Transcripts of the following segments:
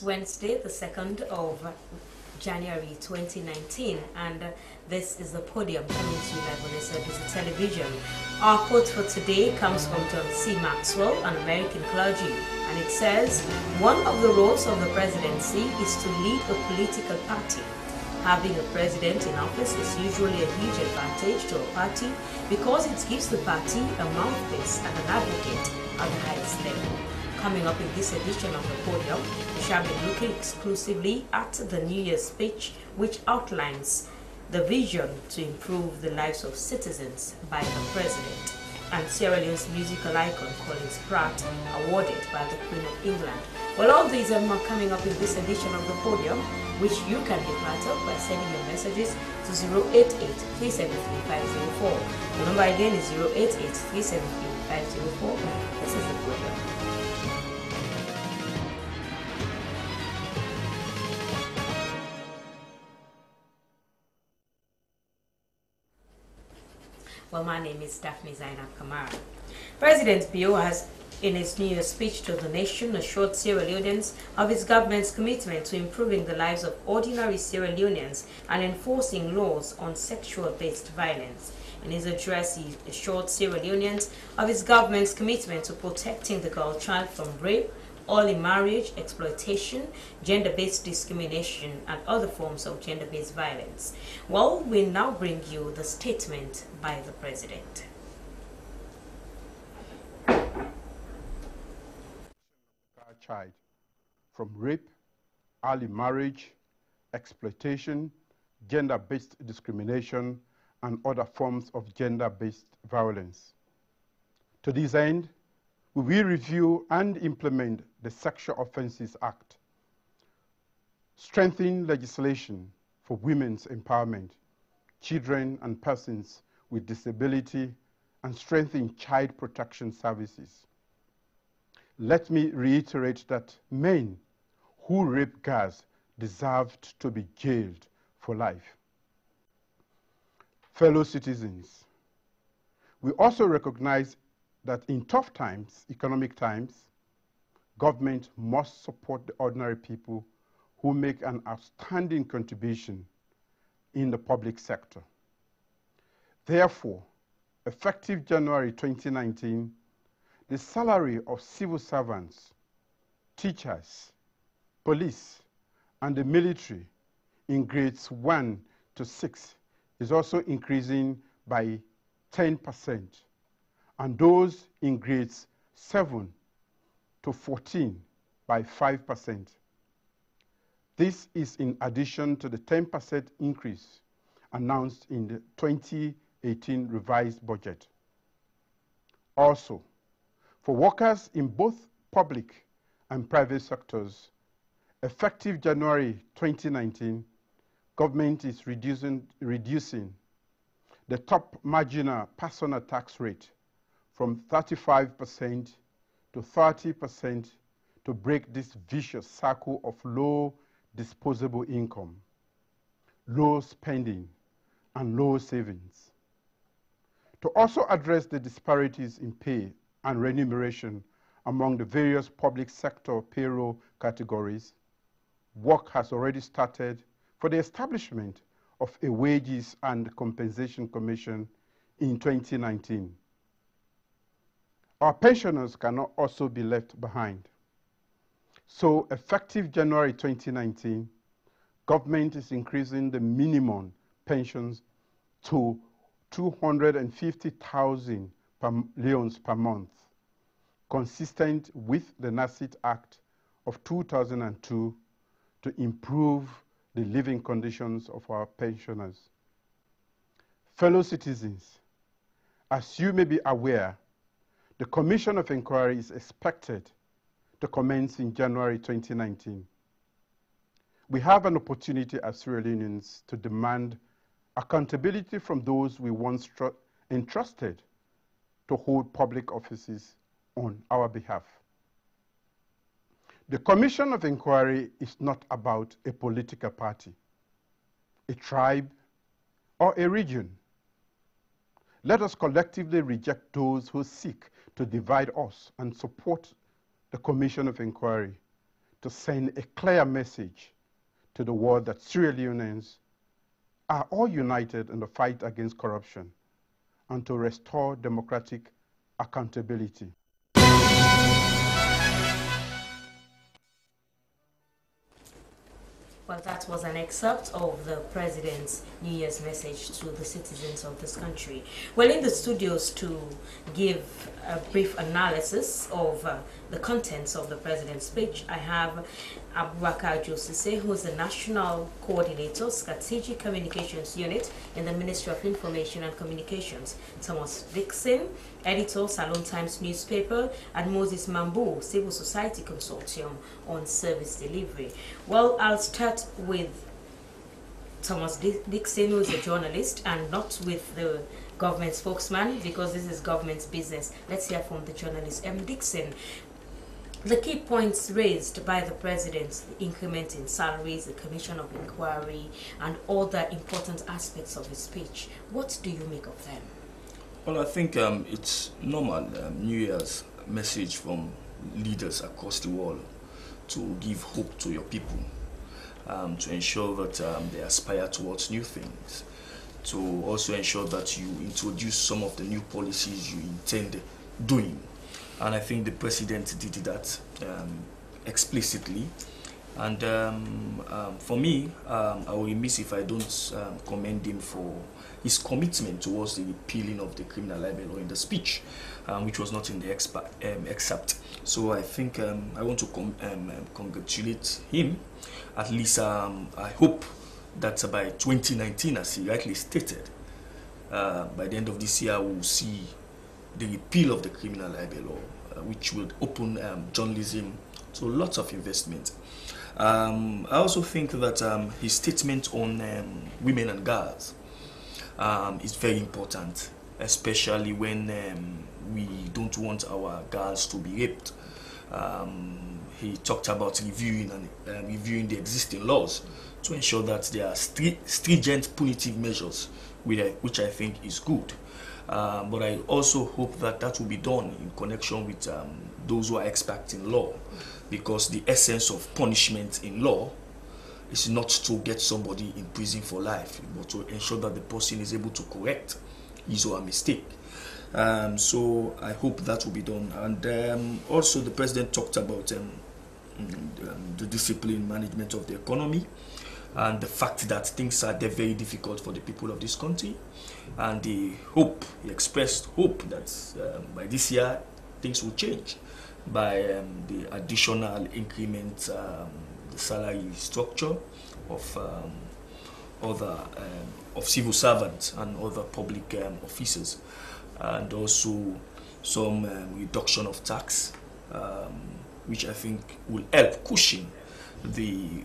Wednesday, the 2nd of January 2019, and this is the Podium coming to you live on SABC Television. Our quote for today comes from John C. Maxwell, an American clergy, and it says, "One of the roles of the presidency is to lead a political party. Having a president in office is usually a huge advantage to a party because it gives the party a mouthpiece and an advocate at the highest level." Coming up in this edition of the Podium, we shall be looking exclusively at the New Year's speech, which outlines the vision to improve the lives of citizens by the president, and Sierra Leone's musical icon Colin Pratt, awarded by the Queen of England. Well, all these are more coming up in this edition of the Podium, which you can be part of by sending your messages to 088-373-504. The number again is 088-373-504. This is the Podium. Well, my name is Daphne Zainab Kamara. President Bio has, in his New Year's speech to the nation, assured Sierra Leoneans of his government's commitment to improving the lives of ordinary Sierra Leoneans and enforcing laws on sexual-based violence. In his address, he assured Sierra Leoneans of his government's commitment to protecting the girl child from rape, early marriage, exploitation, gender-based discrimination, and other forms of gender-based violence. Well, we now bring you the statement by the President. Child from rape, early marriage, exploitation, gender-based discrimination, and other forms of gender-based violence. To this end, we will review and implement the Sexual Offences Act, strengthen legislation for women's empowerment, children and persons with disability, and strengthen child protection services. Let me reiterate that men who rape girls deserved to be jailed for life. Fellow citizens, we also recognize that in tough times, economic times, government must support the ordinary people who make an outstanding contribution in the public sector. Therefore, effective January 2019, the salary of civil servants, teachers, police, and the military in grades 1 to 6 is also increasing by 10%, and those in grades 7 to 14 by 5%. This is in addition to the 10% increase announced in the 2018 revised budget. Also, for workers in both public and private sectors, effective January 2019, government is reducing the top marginal personal tax rate from 35% to 30% to break this vicious cycle of low disposable income, low spending, and low savings. To also address the disparities in pay and remuneration among the various public sector payroll categories, work has already started for the establishment of a Wages and Compensation Commission in 2019. Our pensioners cannot also be left behind. So, effective January 2019, government is increasing the minimum pensions to 250,000 leones per month, consistent with the NACIT Act of 2002 to improve the living conditions of our pensioners. Fellow citizens, as you may be aware, the Commission of Inquiry is expected to commence in January 2019. We have an opportunity as Sierra Leoneans to demand accountability from those we once entrusted to hold public offices on our behalf. The Commission of Inquiry is not about a political party, a tribe, or a region. Let us collectively reject those who seek to divide us and support the Commission of Inquiry to send a clear message to the world that Sierra Leoneans are all united in the fight against corruption and to restore democratic accountability. Well, that was an excerpt of the President's New Year's message to the citizens of this country. Well, in the studios to give a brief analysis of the contents of the President's speech, I have Abubakar Josise, who is the National Coordinator, Strategic Communications Unit in the Ministry of Information and Communications, Thomas Dixon, Editor, Salon Times newspaper, and Moses Mambu, Civil Society Consortium on Service Delivery. Well, I'll start with Thomas Dixon, who is a journalist, and not with the government spokesman, because this is government's business. Let's hear from the journalist. Dixon, the key points raised by the President, the increment in salaries, the Commission of Inquiry, and other important aspects of his speech, what do you make of them? Well, I think it's normal New Year's message from leaders across the world to give hope to your people, to ensure that they aspire towards new things, to also ensure that you introduce some of the new policies you intend doing. And I think the President did that explicitly. And for me, I will miss if I don't commend him for his commitment towards the repealing of the criminal libel law in the speech, which was not in the excerpt. So I think I want to congratulate him. At least I hope that by 2019, as he rightly stated, by the end of this year, we will see the repeal of the criminal libel law, which will open journalism to lots of investment. I also think that his statement on women and girls is very important, especially when we don't want our girls to be raped. He talked about reviewing the existing laws to ensure that there are stringent punitive measures, which I think is good. But I also hope that that will be done in connection with those who are experts in law, because the essence of punishment in law is not to get somebody in prison for life, but to ensure that the person is able to correct his or her mistake. So I hope that will be done. And also the President talked about the discipline management of the economy, and the fact that things are very difficult for the people of this country. And he expressed hope that by this year things will change by the additional increment, the salary structure of civil servants and other public officers, and also some reduction of tax, which I think will help cushion the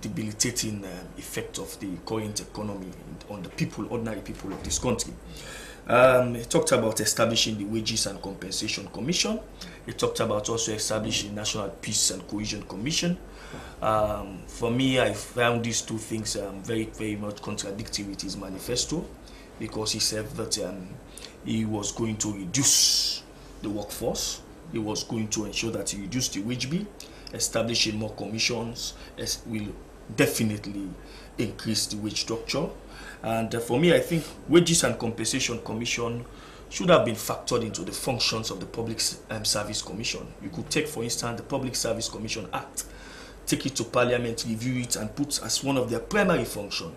debilitating effect of the current economy on the people, ordinary people of this country. He talked about establishing the Wages and Compensation Commission. He talked about also establishing the National Peace and Cohesion Commission. For me, I found these two things very, very much contradictory with his manifesto, because he said that he was going to reduce the workforce, he was going to ensure that he reduced the wage bill, establishing more commissions will definitely increase the wage structure. And for me, I think Wages and Compensation Commission should have been factored into the functions of the Public Service Commission. You could take, for instance, the Public Service Commission Act, take it to Parliament, review it, and put as one of their primary functions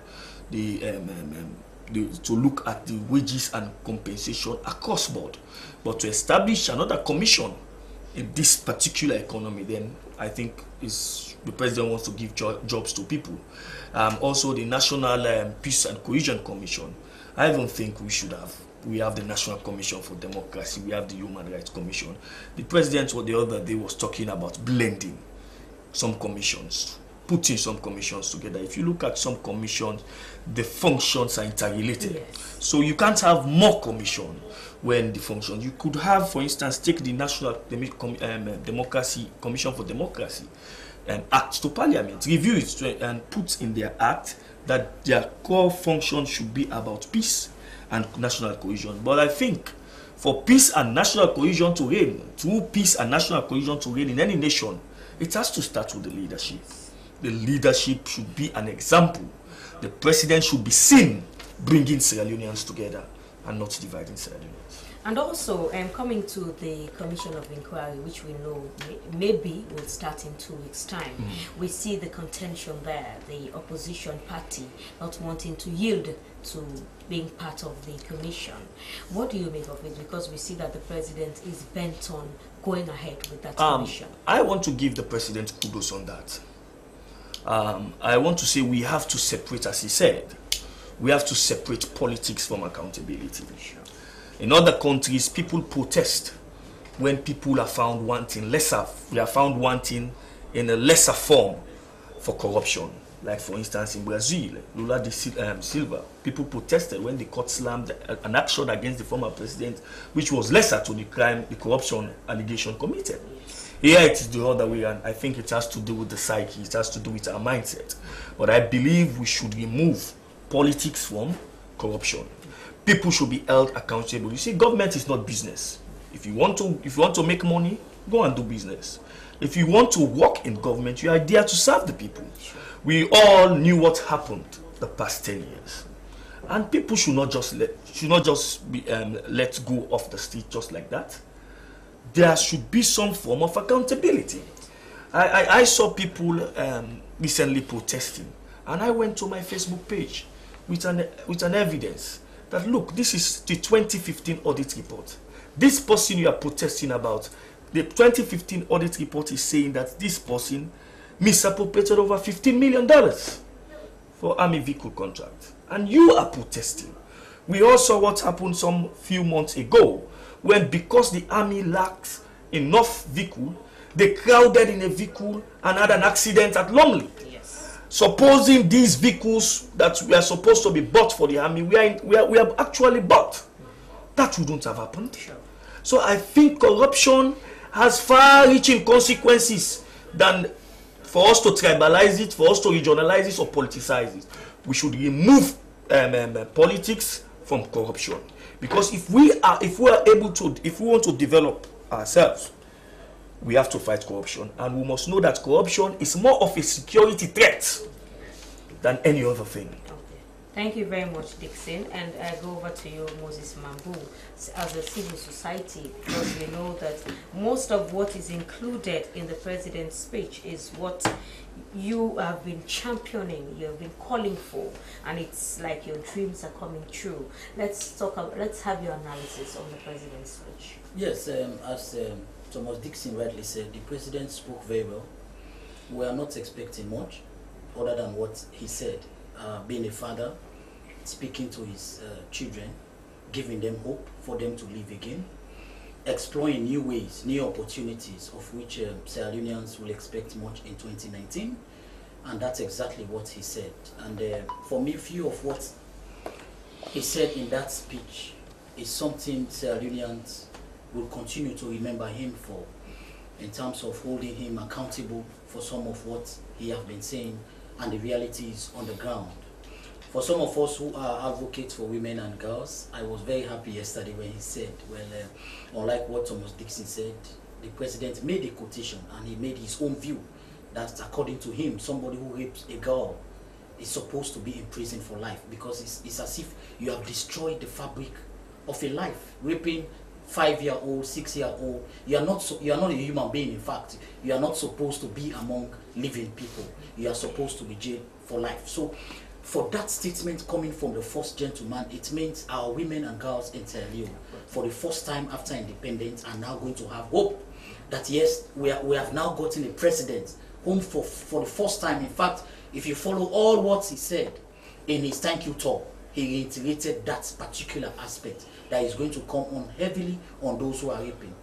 to look at the wages and compensation across board. But to establish another commission in this particular economy, then I think the President wants to give jobs to people. Also, the National Peace and Cohesion Commission, I don't think we have the National Commission for Democracy, we have the Human Rights Commission. The President the other day was talking about blending some commissions, putting some commissions together. If you look at some commissions, the functions are interrelated. Yes. So you can't have more commission when the functions. You could have, for instance, take the National Democracy Commission for Democracy Act to Parliament, review it and put in their act that their core function should be about peace and national cohesion. But I think for peace and national cohesion to reign, through peace and national cohesion to reign in any nation, It has to start with the leadership. The leadership should be an example. The president should be seen bringing Sierra Leoneans together and not dividing Sierra Leoneans. And also, coming to the Commission of Inquiry, which we know maybe will start in 2 weeks' time, we see the contention there, the opposition party not wanting to yield to being part of the commission. What do you make of it? Because we see that the president is bent on going ahead with that commission. I want to give the president kudos on that. I want to say we have to separate, as he said, we have to separate politics from accountability. Sure. In other countries, people protest when people are found wanting they are found wanting in a lesser form for corruption. Like, for instance, in Brazil, Lula da Silva, people protested when the court slammed an action against the former president, which was lesser to the crime, the corruption allegation committed. Here it is the other way, and I think it has to do with the psyche, it has to do with our mindset. But I believe we should remove politics from corruption. People should be held accountable. You see, government is not business. If you want to make money, go and do business. If you want to work in government, you are there to serve the people. We all knew what happened the past 10 years, and people should not just be let go off the street just like that. There should be some form of accountability. I saw people recently protesting, and I went to my Facebook page with an evidence that, look, this is the 2015 audit report. This person you are protesting about, the 2015 audit report is saying that this person misappropriated over $15 million for army vehicle contract, and you are protesting. We all saw what happened some few months ago when, because the army lacked enough vehicle, they crowded in a vehicle and had an accident at Longley. Yes. Supposing these vehicles that were supposed to be bought for the army, we have actually bought, that wouldn't have happened. Sure. So I think corruption has far-reaching consequences than for us to tribalize it, for us to regionalize it or politicize it. We should remove politics from corruption, because if we want to develop ourselves, we have to fight corruption, and we must know that corruption is more of a security threat than any other thing. Thank you very much, Dixon. And I go over to you, Moses Mambu, as a civil society, because we know that most of what is included in the president's speech is what you have been championing, you have been calling for, and it's like your dreams are coming true. Let's have your analysis on the president's speech. Yes, as Thomas Dixon rightly said, the president spoke very well. We are not expecting much other than what he said. Being a father, speaking to his children, giving them hope for them to live again, exploring new ways, new opportunities, of which Sierra Leoneans will expect much in 2019, and that's exactly what he said. And for me, few of what he said in that speech is something Sierra Leoneans will continue to remember him for, in terms of holding him accountable for some of what he has been saying and the realities on the ground. For some of us who are advocates for women and girls, I was very happy yesterday when he said, well, unlike what Thomas Dixon said, the president made a quotation and he made his own view that, according to him, somebody who rapes a girl is supposed to be in prison for life, because it's as if you have destroyed the fabric of a life. Raping 5-year-old, 6-year-old, you are not a human being. In fact, you are not supposed to be among living people. You are supposed to be jailed for life. So for that statement coming from the first gentleman, it means our women and girls in Sierra Leone, for the first time after independence, are now going to have hope that yes, we have now gotten a president whom for the first time, in fact, if you follow all what he said in his thank you talk, he reiterated that particular aspect that is going to come on heavily on those who are raping.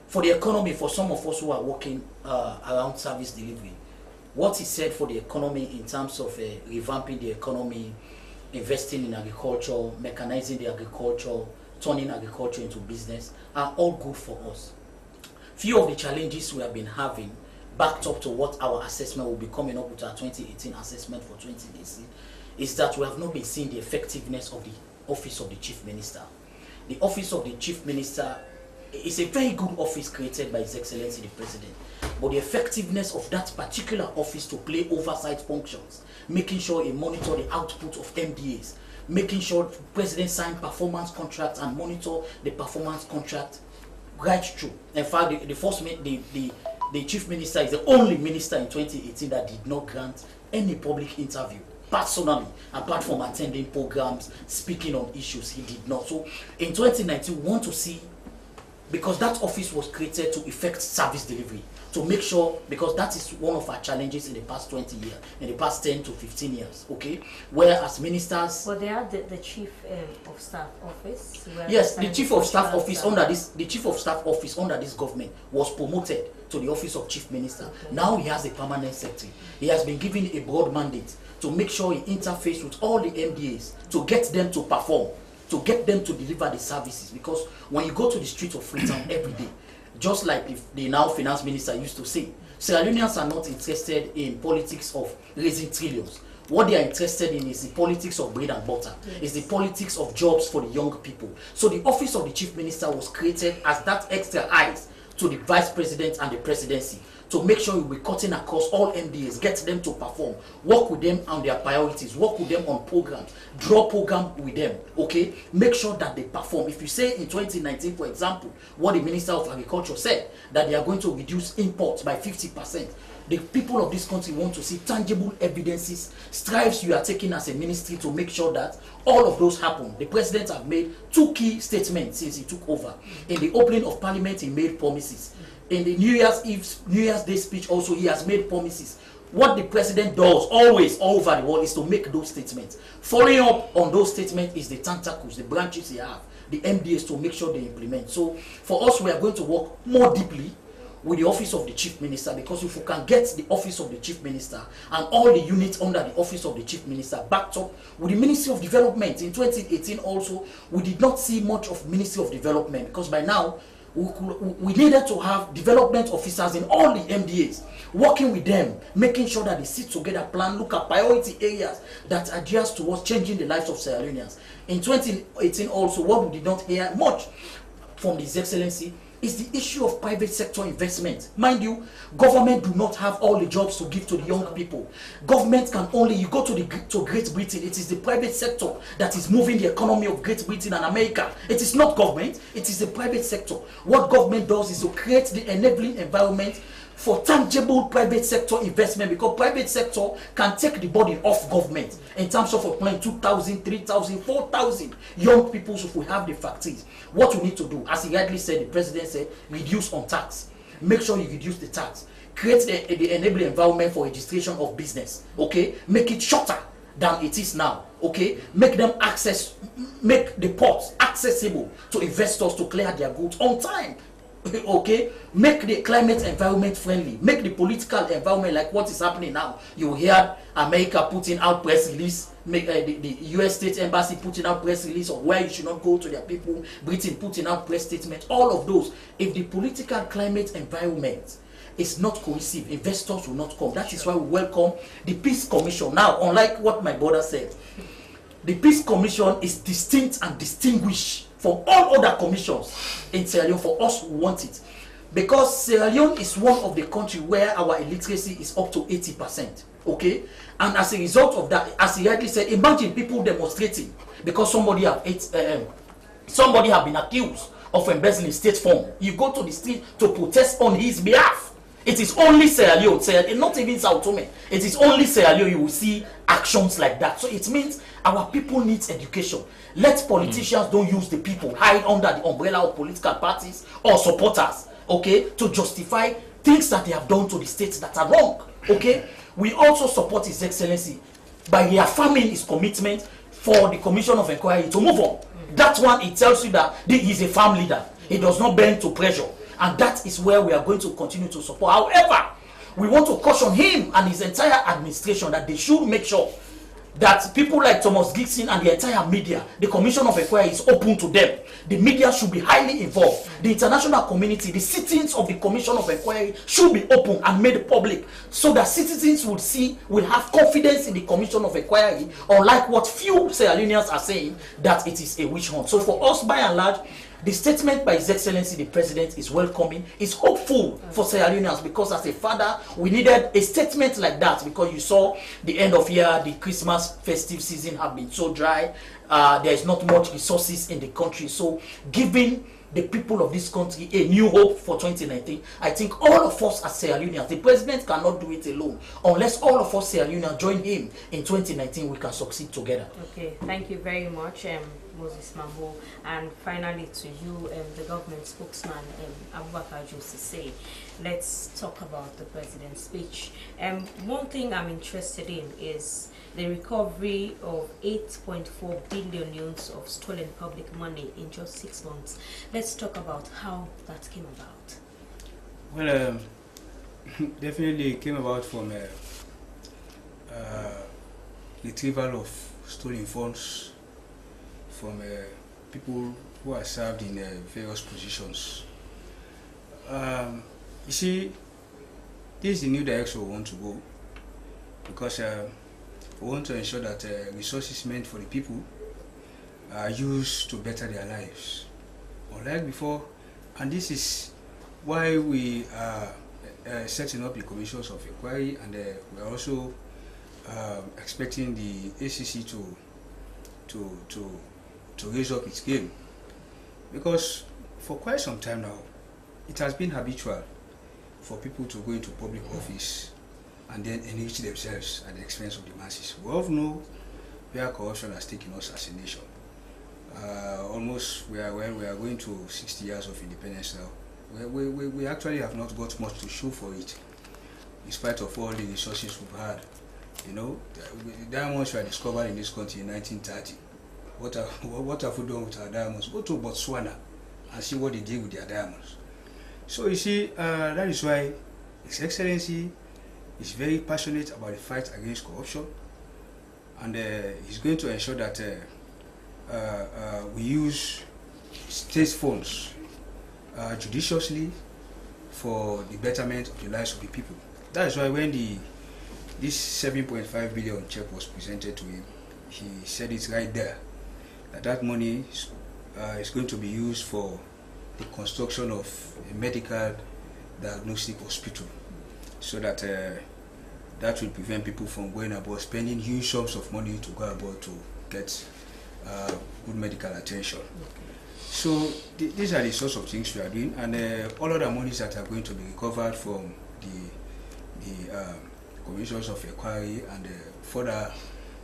For the economy, for some of us who are working around service delivery, what he said for the economy in terms of revamping the economy, investing in agriculture, mechanizing the agriculture, turning agriculture into business, are all good for us. Few of the challenges we have been having, backed up to what our assessment will be coming up with, our 2018 assessment for 2018, is that we have not been seeing the effectiveness of the office of the chief minister. The office of the chief minister it's a very good office created by His Excellency the President. But the effectiveness of that particular office to play oversight functions, making sure it monitor the output of MDAs, making sure the President sign performance contracts and monitor the performance contract right through. In fact, the Chief Minister is the only minister in 2018 that did not grant any public interview personally, apart from attending programs, speaking on issues. He did not. So in 2019, we want to see, because that office was created to effect service delivery, to make sure, because that is one of our challenges in the past 20 years, in the past 10 to 15 years, okay? Whereas ministers... But they have the Chief of Staff Office? Yes, the Chief of Staff Office under this, the Chief of Staff Office under this government was promoted to the office of Chief Minister. Okay. Now he has a permanent secretary. He has been given a broad mandate to make sure he interfaces with all the MDAs to get them to perform, to get them to deliver the services. Because when you go to the street of Freetown every day, just like if the now finance minister used to say, Sierra Leoneans are not interested in politics of raising trillions. What they are interested in is the politics of bread and butter. Yes. Is the politics of jobs for the young people. So the office of the Chief Minister was created as that extra eyes to the Vice President and the Presidency, to make sure we're cutting across all MDAs, get them to perform, work with them on their priorities, work with them on programs, draw program with them, okay? Make sure that they perform. If you say in 2019, for example, what the Minister of Agriculture said, that they are going to reduce imports by 50%, the people of this country want to see tangible evidences, strides you are taking as a ministry to make sure that all of those happen. The President have made 2 key statements since he took over. In the opening of Parliament, he made promises. In the New Year's Day speech also, he has made promises. What the President does always all over the world is to make those statements. Following up on those statements is the tentacles, the branches he have, the MDAs, to make sure they implement. So for us, we are going to work more deeply with the office of the Chief Minister, because if we can get the office of the Chief Minister and all the units under the office of the Chief Minister backed up with the Ministry of Development. In 2018 also, we did not see much of Ministry of Development, because by now we needed to have development officers in all the MDAs, working with them, making sure that they sit together, plan, look at priority areas that adhere towards changing the lives of Sierra Leoneans. In 2018 also, what we did not hear much from His Excellency is the issue of private sector investment. Mind you, government do not have all the jobs to give to the young people. Government can only, you go to Great Britain, it is the private sector that is moving the economy of Great Britain and America. It is not government, it is the private sector. What government does is to create the enabling environment for tangible private sector investment, because private sector can take the burden off government in terms of applying 2,000, 3,000, 4,000 young people. So if we have the factories, what we need to do, as he rightly said, the President said, reduce on tax. Make sure you reduce the tax. Create the enabling environment for registration of business. Okay, make it shorter than it is now. Okay, make them make the ports accessible to investors to clear their goods on time. Okay, make the climate environment friendly, make the political environment like what is happening now. You hear America putting out press release, make the US State Embassy putting out press release of where you should not go to their people, Britain putting out press statement, all of those. If the political climate environment is not cohesive, investors will not come. That is why we welcome the Peace Commission. Now, unlike what my brother said, the Peace Commission is distinct and distinguished from all other commissions in Sierra Leone. For us, we want it, because Sierra Leone is one of the countries where our illiteracy is up to 80%. Okay, and as a result of that, as he rightly said, imagine people demonstrating because somebody have been accused of embezzling state fund. You go to the street to protest on his behalf. It is only Sierra Leone, not even Sao Tome. It is only Sierra Leone you will see actions like that. So it means our people need education. Let politicians don't use the people, hide under the umbrella of political parties or supporters, okay, to justify things that they have done to the states that are wrong. Okay, we also support His Excellency by reaffirming his commitment for the Commission of Inquiry to move on. That one, it tells you that he is a firm leader. He does not bend to pressure. And that is where we are going to continue to support. However, we want to caution him and his entire administration that they should make sure that people like Thomas Gixon and the entire media, the Commission of Inquiry is open to them. The media should be highly involved. The international community, the sittings of the Commission of Inquiry should be open and made public, so that citizens will have confidence in the Commission of Inquiry, unlike what few Sierra Leoneans are saying, that it is a witch hunt. So for us, by and large, The statement by His Excellency the President is welcoming, is hopeful for Sierra Leoneans, because as a father, we needed a statement like that, because you saw the end of year, the Christmas festive season have been so dry. There is not much resources in the country. So giving the people of this country a new hope for 2019. I think all of us as Sierra Leoneans, the president cannot do it alone. Unless all of us Sierra Leoneans join him in 2019, we can succeed together. Okay, thank you very much, Moses Mambo. And finally to you, the government spokesman, Abubakar Josise. Let's talk about the president's speech. One thing I'm interested in is the recovery of 8.4 billion units of stolen public money in just 6 months. Let's talk about how that came about. Well, definitely it came about from retrieval of stolen funds from people who are served in various positions. You see, this is the new direction we want to go, because we want to ensure that resources meant for the people are used to better their lives, unlike before. And this is why we are setting up the commissions of inquiry, and we are also expecting the ACC to raise up its game, because for quite some time now it has been habitual for people to go into public office and then enrich themselves at the expense of the masses. We all know where corruption has taken us as a nation. Almost we are going to 60 years of independence now. We actually have not got much to show for it, in spite of all the resources we've had. You know, diamonds were discovered in this country in 1930. What have we done with our diamonds? Go to Botswana and see what they did with their diamonds. So you see, that is why His Excellency is very passionate about the fight against corruption, and he's going to ensure that we use state funds judiciously for the betterment of the lives of the people. That is why when this 7.5 billion check was presented to him, he said it right there, that money is going to be used for the construction of a medical diagnostic hospital, so that that will prevent people from going abroad, spending huge sums of money to go abroad to get good medical attention. So these are the sorts of things we are doing, and all other monies that are going to be recovered from the commissions of inquiry and further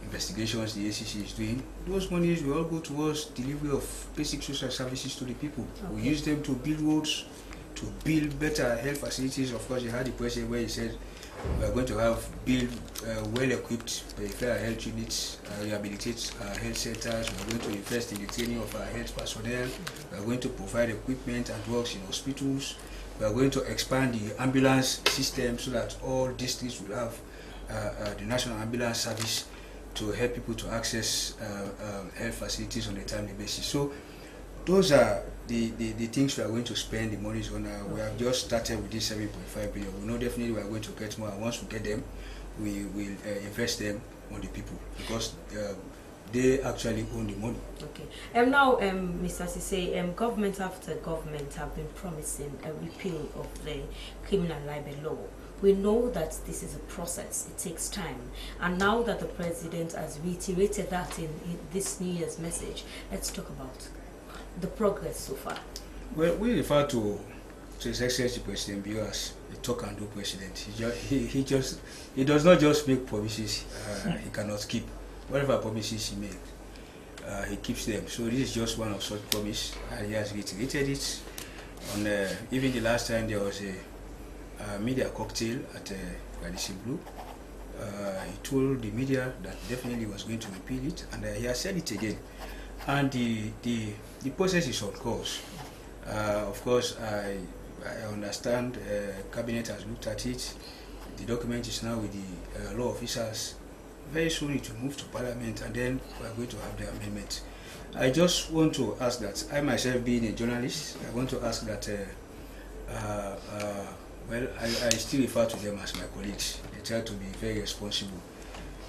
investigations the ACC is doing, those monies will all go towards delivery of basic social services to the people. Okay. We use them to build roads, to build better health facilities. Of course, you had the president where he said we are going to build well-equipped peripheral health units, rehabilitate health centers. We are going to invest in the training of our health personnel. We are going to provide equipment and drugs in hospitals. We are going to expand the ambulance system so that all districts will have the National Ambulance Service to help people to access health facilities on a timely basis. So those are the things we are going to spend the monies on. We have just started with this 7.5 billion. We know definitely we are going to get more, and once we get them, we will invest them on the people, because they actually own the money. Okay. Now, Mr. Sise, government after government have been promising a repeal of the criminal libel law. We know that this is a process, it takes time. And now that the president has reiterated that in this New Year's message, let's talk about the progress so far. Well, we refer to His Excellency President Bio as a talk and do president. He does not just make promises he cannot keep. Whatever promises he makes, he keeps them. So this is just one of such promises, and he has reiterated it. On even the last time there was a media cocktail at Radisson Blue, he told the media that definitely was going to repeal it, and he has said it again. And the process is on course. Of course, I understand Cabinet has looked at it. The document is now with the law officers. Very soon it will move to Parliament, and then we are going to have the amendment. I just want to ask that, I myself being a journalist, I want to ask that well, I still refer to them as my colleagues. They try to be very responsible,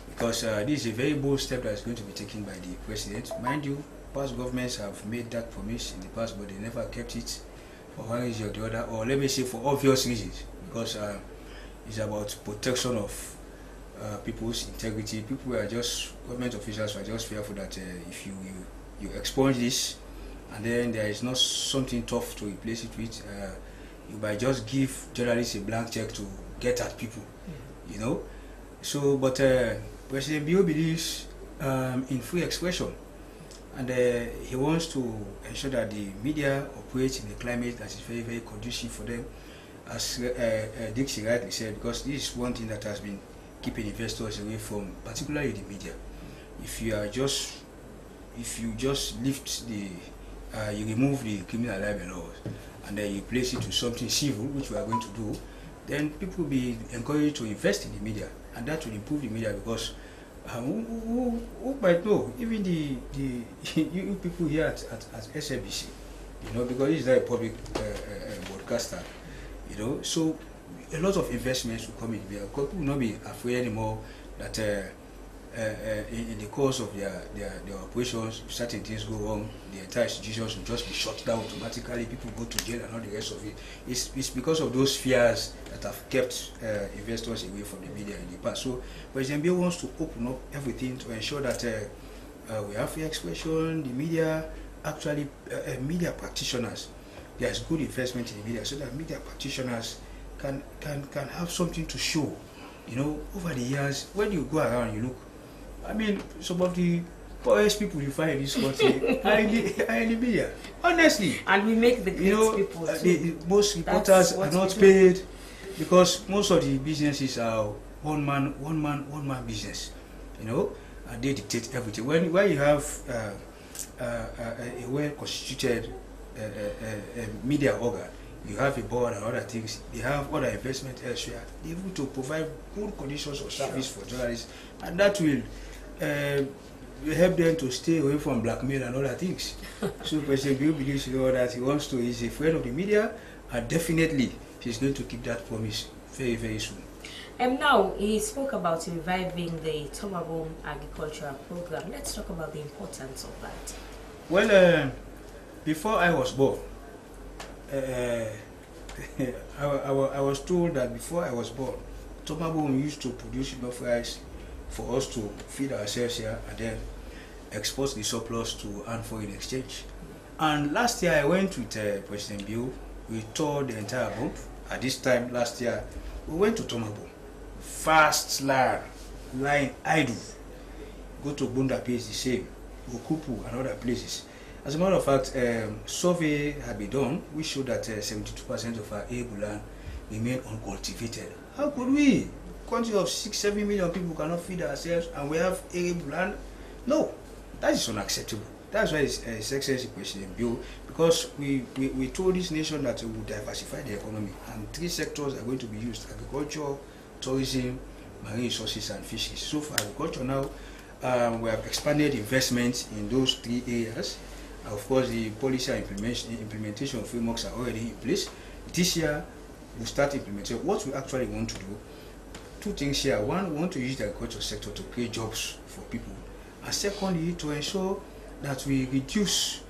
because this is a very bold step that is going to be taken by the president. Mind you, past governments have made that promise in the past, but they never kept it for one reason or the other, or let me say for obvious reasons, because it's about protection of people's integrity. People were just, government officials were just fearful that if you expunge this, and then there is not something tough to replace it with, you might just give journalists a blank check to get at people, you know. So, but President Bio believes in free expression, and he wants to ensure that the media operates in a climate that is very, very conducive for them, as Dixie rightly said, because this is one thing that has been keeping investors away from, particularly the media. If you just lift the, you remove the criminal libel laws, and then you place it to something civil, which we are going to do, then people will be encouraged to invest in the media, and that will improve the media, because who might know, even the you people here at SABC, you know, because it's not a public broadcaster, you know, so a lot of investments will come in there. People will not be afraid anymore that in the course of their operations, if certain things go wrong, the entire institutions will just be shut down automatically, people go to jail and all the rest of it. It's because of those fears that have kept investors away from the media in the past. So President Bill wants to open up everything to ensure that we have free expression, the media, actually media practitioners, there's good investment in the media, so that media practitioners can have something to show. You know, over the years, when you go around, you look, I mean, some of the poorest people you find in this country are in the media, honestly. And we make the great people too. Most reporters are not paid, because most of the businesses are one man business, you know, and they dictate everything. When you have a well-constituted media organ, you have a board and other things, they have other investment elsewhere, they're able to provide good conditions of service for journalists, and that will help them to stay away from blackmail and other things. So President Bill believes that he wants to, he's a friend of the media, and definitely he's going to keep that promise very, very soon. And now he spoke about reviving the Tomabom agricultural program. Let's talk about the importance of that. Well, before I was born, I was told that before I was born, Tomabom used to produce enough rice for us to feed ourselves here and then export the surplus to earn foreign exchange. And last year I went with President Bill. We toured the entire month. At this time last year, we went to Tomabom. Fast land, lying idle. Go to Bundapi is the same. Okupu and other places. As a matter of fact, survey had been done which showed that 72% of our able land remain uncultivated. How could we? Country of 6-7 million people cannot feed ourselves and we have able land? No, that is unacceptable. That's why His Excellency President Bill, because we told this nation that we will diversify the economy, and 3 sectors are going to be used: agriculture, tourism, marine resources, and fisheries. So for agriculture now, we have expanded investments in those 3 areas. Of course, the policy and implementation frameworks are already in place. This year, we'll start implementing what we actually want to do. 2 things here. One, we want to use the agriculture sector to create jobs for people. And secondly, to ensure that we reduce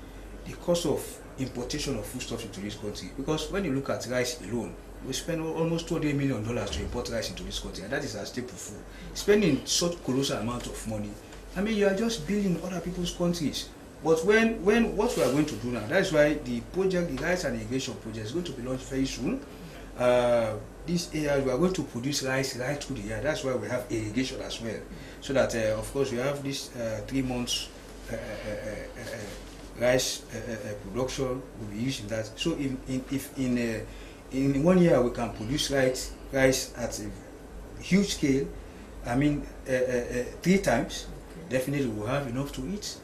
the cost of importation of foodstuffs into this country. Because when you look at rice alone, we spend almost $200 million to import rice into this country, and that is our staple food. Spending such colossal amount of money, I mean, you are just building other people's countries. But when what we are going to do now, that's why the project, the rice and irrigation project, is going to be launched very soon. This area, we are going to produce rice right through the year. That's why we have irrigation as well, so that of course we have this 3 months rice production. We'll be using that. So if in 1 year we can produce rice at a huge scale, I mean 3 times, definitely we'll have enough to eat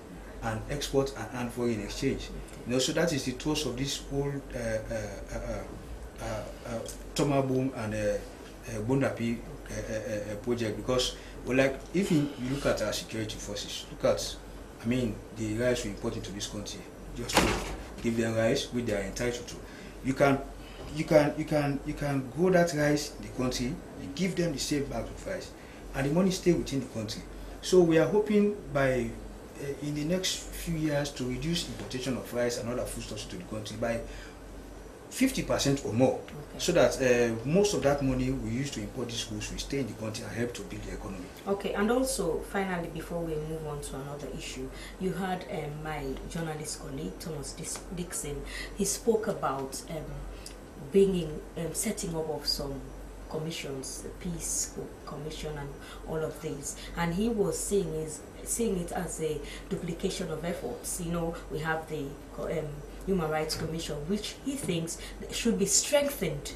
and export and earn foreign exchange. You know, so that is the thrust of this whole Tomabom and Bundapi project. Because, well, like if you look at our security forces, look at, I mean, the rice we import into this country, just to give them rice which they are entitled to. You can grow that rice in the country, you give them the same bag of rice, and the money stay within the country. So we are hoping by in the next few years to reduce importation of rice and other foodstuffs to the country by 50% or more, so that most of that money we use to import these goods will stay in the country and help to build the economy. Okay, and also finally, before we move on to another issue, you heard my journalist colleague Thomas Dixon. He spoke about setting up of some commissions, the Peace Commission and all of these, and he was seeing it as a duplication of efforts. You know, we have the Human Rights Commission, which he thinks should be strengthened.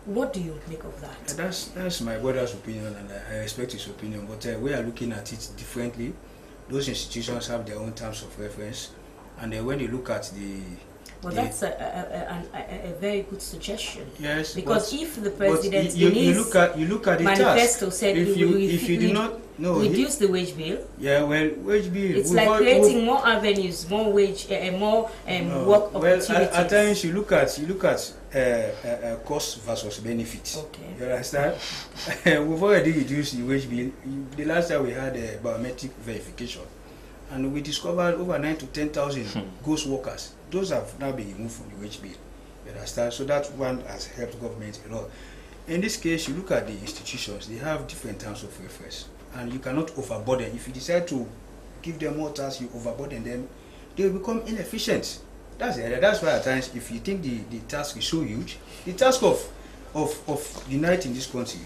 What do you make of that? That's my brother's opinion, and I respect his opinion, but we are looking at it differently. Those institutions have their own terms of reference, and when you look at the... Well, that's a very good suggestion. Yes, because if the president you look at the manifesto task. said if you do not reduce the wage bill. Yeah, well, wage bill. It's like creating more avenues, more wage, more work opportunities. At times you look at cost versus benefit. Okay. You understand? We've already reduced the wage bill. The last time we had biometric verification, and we discovered over 9,000 to 10,000 ghost workers. Those have now been removed from the wage bill. You understand? So that one has helped government a lot. In this case, you look at the institutions, they have different terms of reference, and you cannot overburden. If you decide to give them more tasks, you overburden them, they will become inefficient. That's why at times, if you think the task is so huge, the task of uniting this country,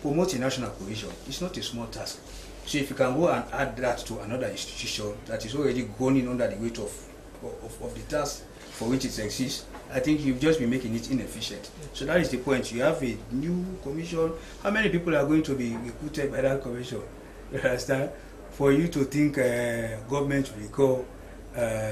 promoting national cohesion, is not a small task. So if you can go and add that to another institution that is already groaning under the weight of the task for which it exists, I think you've just been making it inefficient. So that is the point. You have a new commission. How many people are going to be recruited by that commission? You understand? For you to think government will recall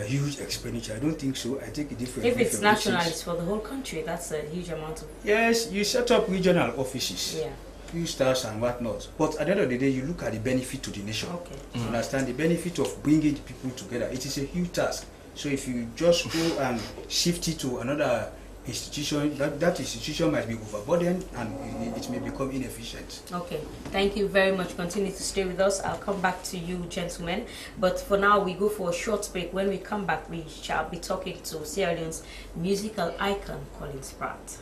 huge expenditure, I don't think so. I take a different. If it's national, it's for the whole country. That's a huge amount of. Yes, you set up regional offices. Yeah. Few stars and whatnot, but at the end of the day, you look at the benefit to the nation. Okay. You understand the benefit of bringing the people together. It is a huge task. So if you just go and shift it to another institution, that institution might be overburdened and it may become inefficient. Okay, thank you very much. Continue to stay with us. I'll come back to you, gentlemen. But for now, we go for a short break. When we come back, we shall be talking to Sierra Leone's musical icon, Colin Pratt.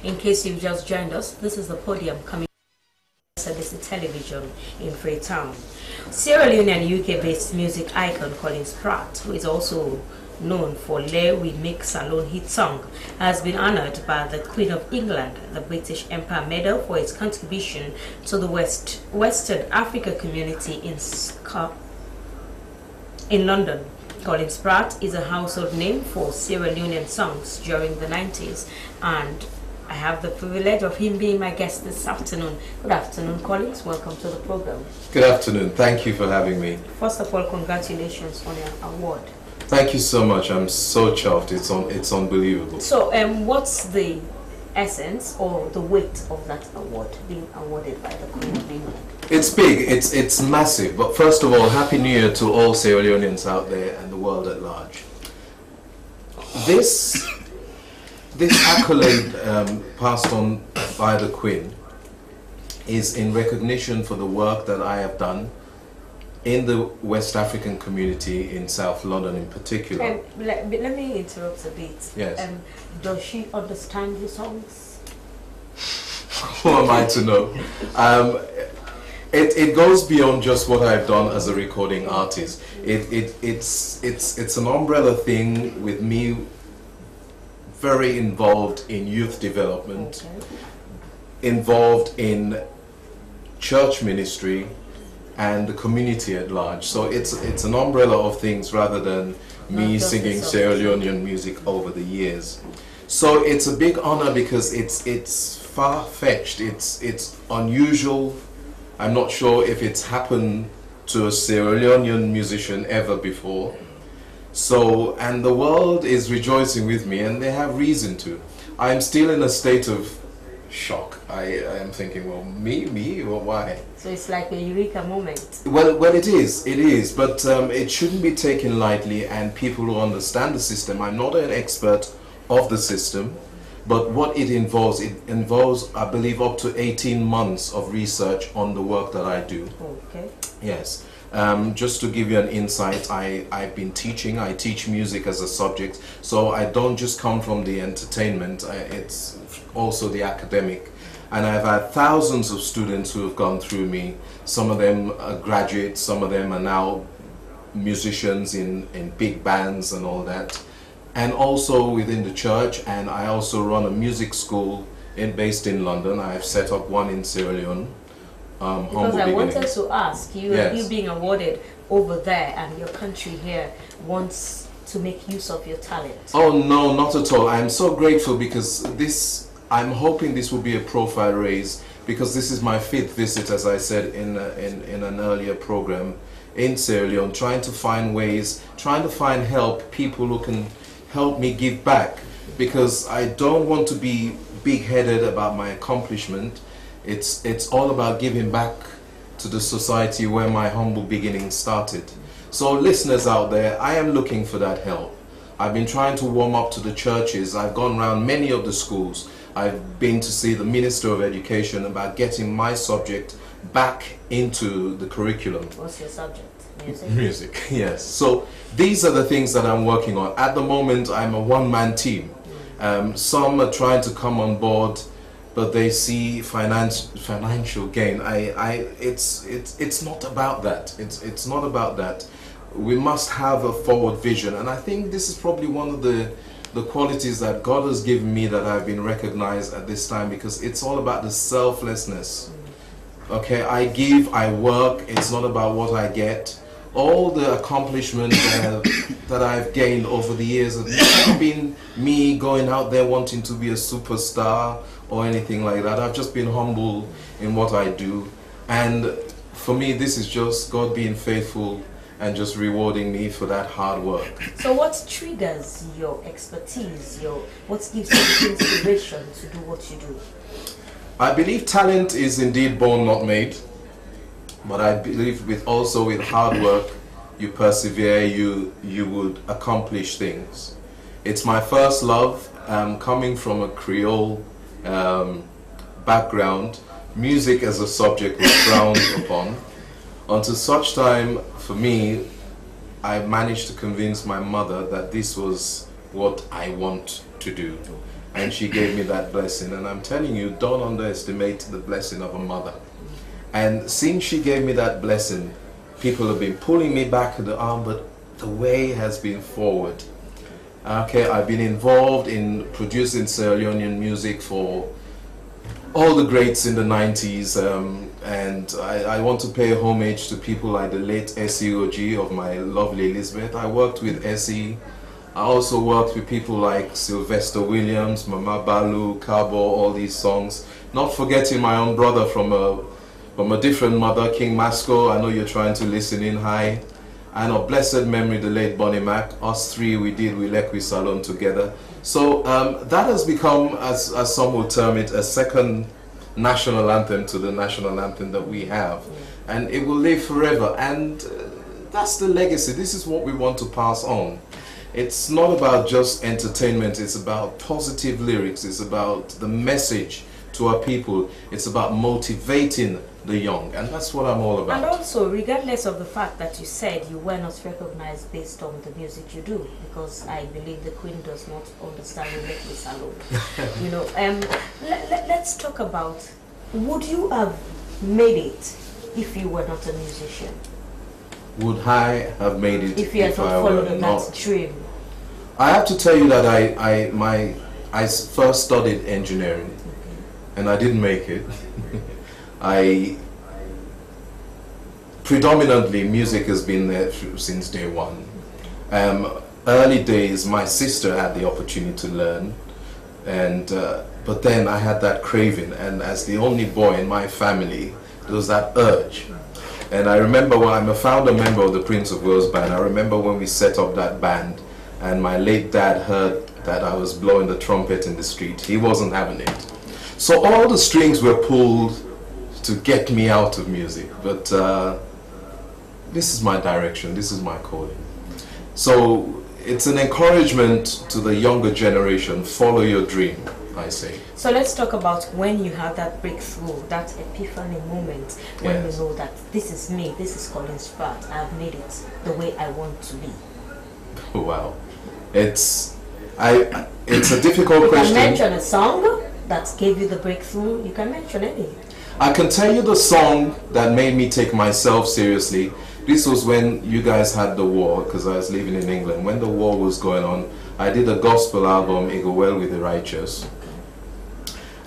In case you've just joined us, this is the Podium coming to SABC television in Freetown. Sierra Leone and UK-based music icon Colin Pratt, who is also known for Le We Make Salone hit song, has been honored by the Queen of England, the British Empire Medal, for its contribution to the Western Africa community in London. Colin Pratt is a household name for Sierra Leonean songs during the 90s, and I have the privilege of him being my guest this afternoon. Good afternoon, Collins. Welcome to the program. Good afternoon. Thank you for having me. First of all, congratulations on your award. Thank you so much. I'm so chuffed. It's unbelievable. So, what's the essence or the weight of that award being awarded by the Queen of England? It's big. It's massive. But first of all, Happy New Year to all Sierra Leoneans out there and the world at large. This accolade passed on by the Queen is in recognition for the work that I have done in the West African community in South London in particular. Let me interrupt a bit. Yes. Does she understand your songs? Who am I to know? It goes beyond just what I've done as a recording artist. It's an umbrella thing with me very involved in youth development, involved in church ministry and the community at large. So it's an umbrella of things rather than me singing Sierra Leonean music over the years. So it's a big honor because it's far-fetched, it's unusual. I'm not sure if it's happened to a Sierra Leonean musician ever before. So, and the world is rejoicing with me, and they have reason to. I'm still in a state of shock. I am thinking, well, me, or why? So it's like a eureka moment. Well, it is, but it shouldn't be taken lightly, and people who understand the system, I'm not an expert of the system, but what it involves, I believe, up to 18 months of research on the work that I do. Okay. Yes. Just to give you an insight, I've been teaching. I teach music as a subject, so I don't just come from the entertainment, it's also the academic. And I've had thousands of students who have gone through me. Some of them are graduates, some of them are now musicians in big bands and all that. And also within the church, and I also run a music school based in London. I've set up one in Sierra Leone. Because I wanted to ask you, yes, you being awarded over there and your country here wants to make use of your talent. Oh no, not at all. I'm so grateful because I'm hoping this will be a profile raise, because this is my 5th visit, as I said in an earlier program, in Sierra Leone, trying to find ways, trying to find people who can help me give back, because I don't want to be big-headed about my accomplishment. It's all about giving back to the society where my humble beginnings started. So listeners out there, I am looking for that help. I've been trying to warm up to the churches. I've gone around many of the schools. I've been to see the Minister of Education about getting my subject back into the curriculum. What's your subject? Music? Music, yes. So these are the things that I'm working on. At the moment, I'm a one-man team. Some are trying to come on board, but they see financial gain. It's not about that. It's not about that. We must have a forward vision, and I think this is probably one of the qualities that God has given me that I've been recognized at this time, because it's all about the selflessness. Okay, I give, I work. It's not about what I get. All the accomplishments that I've gained over the years have never been me going out there wanting to be a superstar or anything like that. I've just been humble in what I do, and for me this is just God being faithful and just rewarding me for that hard work. So what triggers your expertise, what gives you the inspiration to do what you do? I believe talent is indeed born, not made, but I believe also with hard work, you persevere, you would accomplish things. It's my first love. Coming from a Creole background, music as a subject was frowned upon. Until such time, for me, I managed to convince my mother that this was what I want to do. And she gave me that blessing. And I'm telling you, don't underestimate the blessing of a mother. And since she gave me that blessing, people have been pulling me back to the arm, but the way has been forward. Okay, I've been involved in producing Sierra Leonean music for all the greats in the 90s, and I want to pay homage to people like the late Essie Oji of my lovely Elizabeth. I worked with Essie. I also worked with people like Sylvester Williams, Mama Balu, Cabo, all these songs. Not forgetting my own brother from a different mother, King Masco. I know you're trying to listen in. Hi. And of blessed memory, the late Bonnie Mac. Us three, we did Wilekwi Salon together. So that has become, as some will term it, a second national anthem to the national anthem that we have. And it will live forever. And that's the legacy. This is what we want to pass on. It's not about just entertainment. It's about positive lyrics. It's about the message to our people. It's about motivating the young, and that's what I'm all about. And also, regardless of the fact that you said you were not recognized based on the music you do, because I believe the Queen does not understand Wilekwi Salon. You know, let's talk about, would you have made it if you were not a musician? Would I have made it if you had not followed that dream? I have to tell you that I first studied engineering. and I didn't make it. Predominantly, music has been there since day one. Early days, my sister had the opportunity to learn, and but then I had that craving, and as the only boy in my family, there was that urge. And I remember when I'm a founder member of the Prince of Wales Band, I remember when we set up that band, and my late dad heard that I was blowing the trumpet in the street. He wasn't having it. So all the strings were pulled to get me out of music, but this is my direction, this is my calling. So it's an encouragement to the younger generation, follow your dream, I say. So let's talk about when you have that breakthrough, that epiphany moment, when you know that this is me, this is Colin Pratt, I've made it the way I want to be. Wow. It's a difficult question. You can mention a song that gave you the breakthrough, you can mention any. I can tell you the song that made me take myself seriously. This was when you guys had the war, because I was living in England. When the war was going on, I did a gospel album, It Go Well With the Righteous.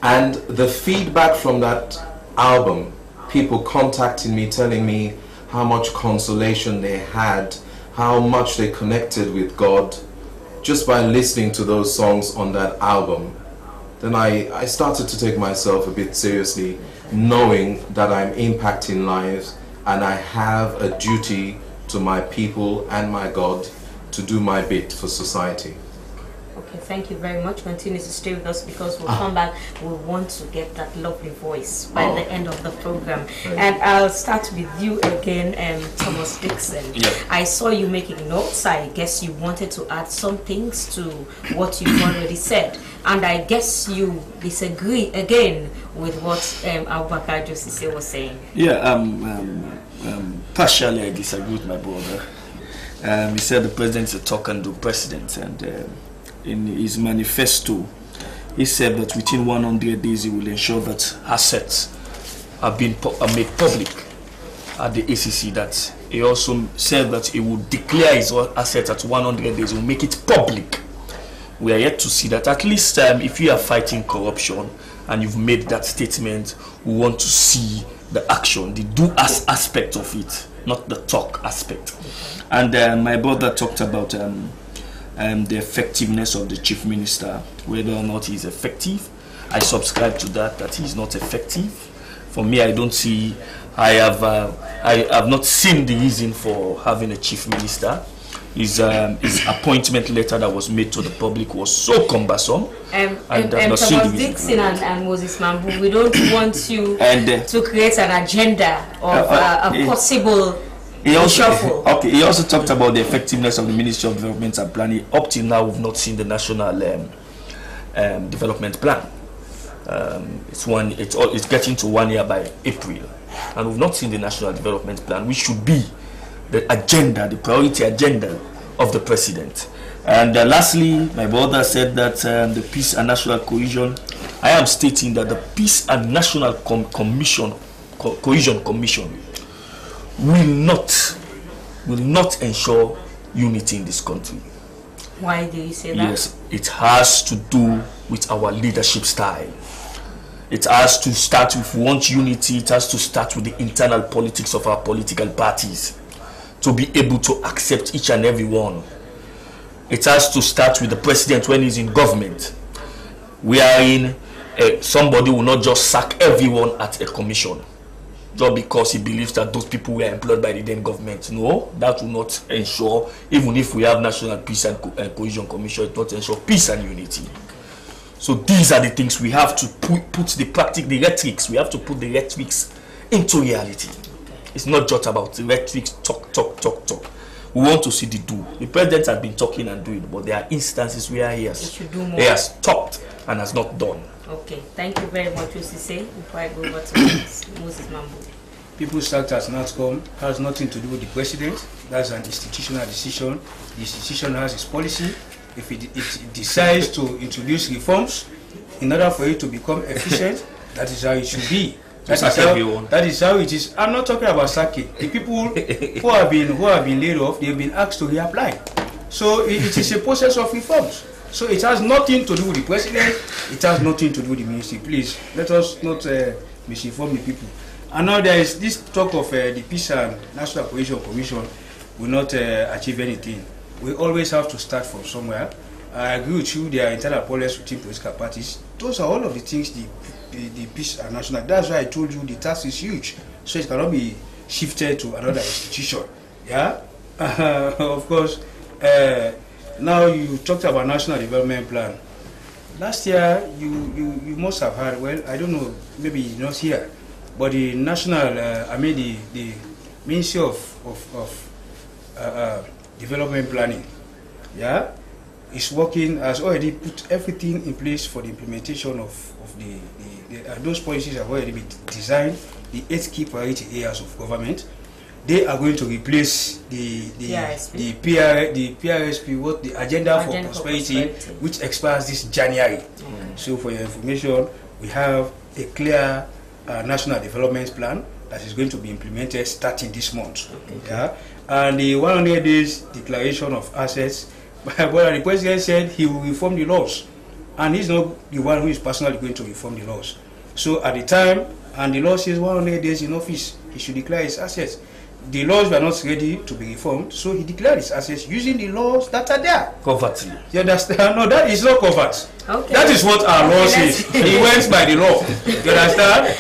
And the feedback from that album, people contacting me, telling me how much consolation they had, how much they connected with God, just by listening to those songs on that album. Then I started to take myself a bit seriously, knowing that I'm impacting lives and I have a duty to my people and my God to do my bit for society. Okay, thank you very much. Continue to stay with us because we'll come back. We'll want to get that lovely voice by the end of the program. And I'll start with you again, Thomas Dixon. Yeah. I saw you making notes. I guess you wanted to add some things to what you've already said. And I guess you disagree again with what Abubakar Josise was saying. Yeah, partially I disagree with my brother. He said the president is a talk and do president, and in his manifesto, he said that within 100 days he will ensure that assets are made public at the ACC. That he also said that he will declare his assets at 100 days, he will make it public. We are yet to see that. At least if you are fighting corruption and you've made that statement, we want to see the action, the do aspect of it, not the talk aspect. And my brother talked about the effectiveness of the chief minister, whether or not he's effective. I subscribe to that he's not effective. For me, I don't see, I have not seen the reason for having a chief minister. His appointment letter that was made to the public was so cumbersome. And Thomas Dixon and Moses Mambu, we don't want you to create an agenda of a possible shuffle. Okay, he also talked about the effectiveness of the Ministry of Development and Planning. Up till now, we've not seen the national development plan. It's getting to 1 year by April, and we've not seen the national development plan, which should be the agenda, the priority agenda of the president. And lastly, my brother said that the Peace and National Cohesion, I am stating that the Peace and National Cohesion Commission will not ensure unity in this country. Why do you say that? Yes, it has to do with our leadership style. It has to start, if we want unity, it has to start with the internal politics of our political parties, to be able to accept each and every one. It has to start with the president when he's in government. Somebody will not just sack everyone at a commission just because he believes that those people were employed by the then government. No, that will not ensure, even if we have National Peace and Cohesion Commission, it will not ensure peace and unity. So these are the things we have to put the rhetorics. We have to put the rhetorics into reality. It's not just about the rhetorics, talk. We want to see the do. The president has been talking and doing, but there are instances where he has talked and has not done. Okay, thank you very much, Josise. Before I go over to Moses Mambu. People's Act has not come, has nothing to do with the president. That's an institutional decision. The institution has its policy. If it decides to introduce reforms in order for it to become efficient, that is how it should be. That is how it is. I'm not talking about sacking. The people who have been laid off, they've been asked to reapply. So it is a process of reforms. So it has nothing to do with the president. It has nothing to do with the ministry. Please, let us not misinform the people. And now there is this talk of the Peace and National Cohesion Commission will not achieve anything. We always have to start from somewhere. I agree with you, there are internal policies within political parties. Those are all of the things the Peace and National. That's why I told you the task is huge. So it cannot be shifted to another institution. Yeah? Of course, now you talked about National Development Plan. Last year, you must have heard, well, I don't know, maybe not here, but the National, the Ministry of Development Planning, yeah, is working, has already put everything in place for the implementation of those policies have already been designed, the 8 key priority areas of government. They are going to replace the PRSP, what the Agenda for Prosperity, which expires this January. So for your information, we have a clear national development plan that is going to be implemented starting this month. Yeah? And the 100 days declaration of assets, but the president said he will reform the laws, and he's not the one who is personally going to reform the laws. So at the time, and the law says 100 days in office, he should declare his assets. The laws were not ready to be reformed, so he declared his assets using the laws that are there. Covert. You understand? No, that is not covert. Okay. That is what our law says. He went by the law. You understand?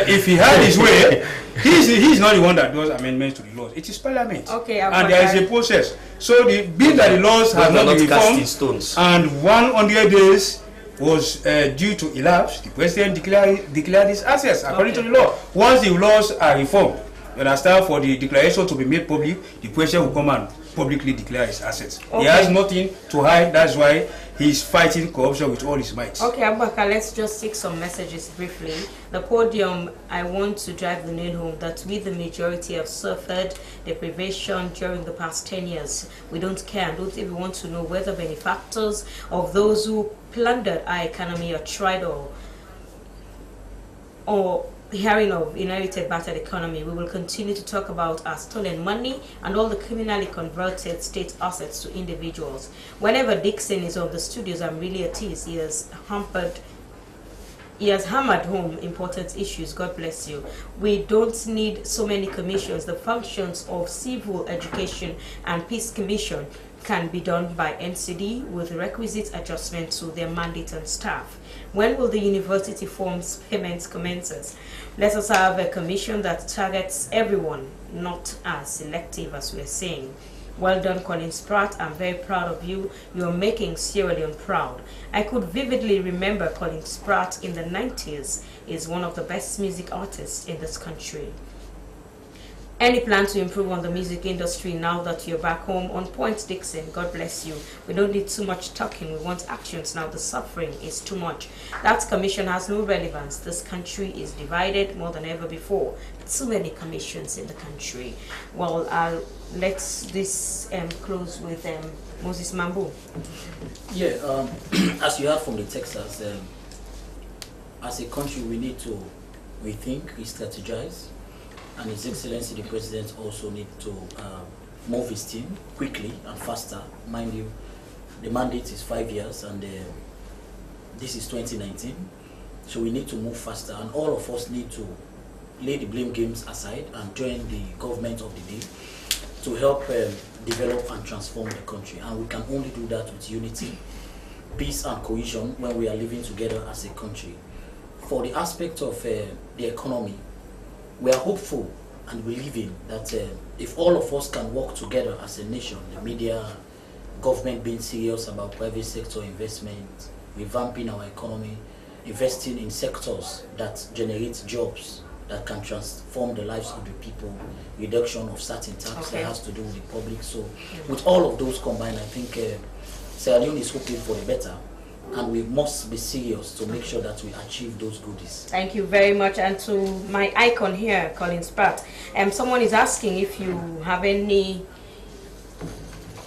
If he had his way, he's not the one that does amendments to the laws. It is Parliament. Okay, and there is a process. So the bill that the laws have not been reformed, and 100 days was due to elapse, the president declared his assets according to the law. Once the laws are reformed, you understand, for the declaration to be made public, the president will come and publicly declare his assets. Okay. He has nothing to hide. That's why he's fighting corruption with all his might. Okay, Abubakar, let's just take some messages briefly. The Podium, I want to drive the nail home that we, the majority, have suffered deprivation during the past 10 years. We don't care and don't even want to know whether benefactors of those who plundered our economy are tried or hearing of inherited battered economy. We will continue to talk about our stolen money and all the criminally converted state assets to individuals. Whenever Dixon is on the studios, I'm really at ease. He has hammered home important issues. God bless you. We don't need so many commissions. The functions of Civil Education and Peace Commission can be done by NCD with requisite adjustment to their mandate and staff. When will the university forms payments commence? Let us have a commission that targets everyone, not as selective as we're saying. Well done, Colin Pratt. I'm very proud of you. You're making Sierra Leone proud. I could vividly remember Colin Pratt in the 90s. Is one of the best music artists in this country. Any plan to improve on the music industry now that you're back home? On point, Dixon. God bless you. We don't need too much talking. We want actions now. The suffering is too much. That commission has no relevance. This country is divided more than ever before. Too many commissions in the country. Well, let's close with Moses Mambu. Yeah, as you heard from the Texas, as a country we need to rethink, re-strategize. And His Excellency the President also need to move his team quickly and faster. Mind you, the mandate is 5 years and this is 2019. So we need to move faster and all of us need to lay the blame games aside and join the government of the day to help develop and transform the country. And we can only do that with unity, peace and cohesion when we are living together as a country. For the aspect of the economy, we are hopeful and believing that if all of us can work together as a nation, the media, government being serious about private sector investment, revamping our economy, investing in sectors that generate jobs, that can transform the lives of the people, reduction of certain tax that has to do with the public. So with all of those combined, I think Sierra Leone is hoping for the better. And we must be serious to make sure that we achieve those goodies. Thank you very much. And to my icon here, Colin Pratt, someone is asking if you have any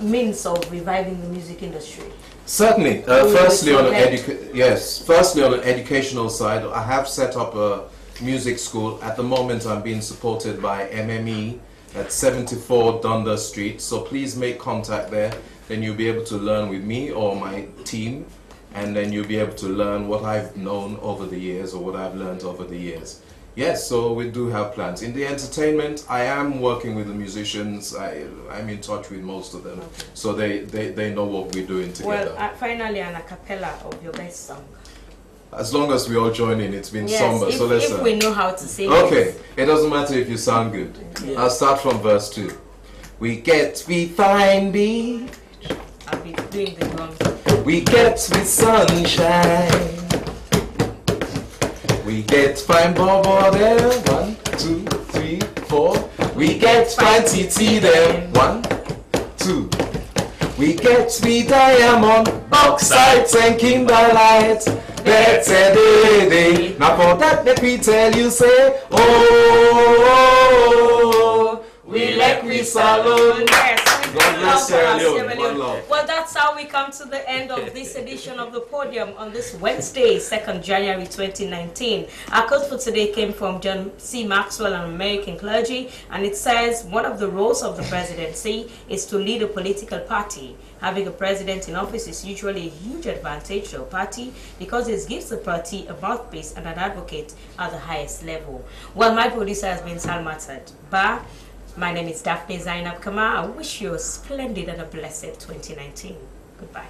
means of reviving the music industry. Certainly. Firstly, on an educational side, I have set up a music school. At the moment, I'm being supported by MME at 74 Dundas Street. So please make contact there. then you'll be able to learn with me or my team, and then you'll be able to learn what I've known over the years or what I've learned over the years. Yes, so we do have plans. In the entertainment, I am working with the musicians. I'm in touch with most of them, okay. So they know what we're doing together. Well, finally, an a cappella of your best song. As long as we all join in, it's been somber. So let's. If we know how to sing. Okay, it doesn't matter if you sound good. Yeah. I'll start from verse 2. We find beach. I'll be doing the drums. We get with sunshine. We get fine bubble there. 1, 2, 3, 4. We get fine TT there. 1, 2. We get sweet diamond, bauxite and kimberlite. That's a day. Now for that, let me tell you, say, oh, we like we salon. Yes. God bless you. Well, that's how we come to the end of this edition of the Podium on this Wednesday, 2nd January 2019. Our quote for today came from John C. Maxwell, an American clergy, and it says, one of the roles of the presidency is to lead a political party. Having a president in office is usually a huge advantage to a party because it gives the party a mouthpiece and an advocate at the highest level. Well, my producer has been Salmatat Ba. My name is Daphne Zainab Kama. I wish you a splendid and a blessed 2019. Goodbye.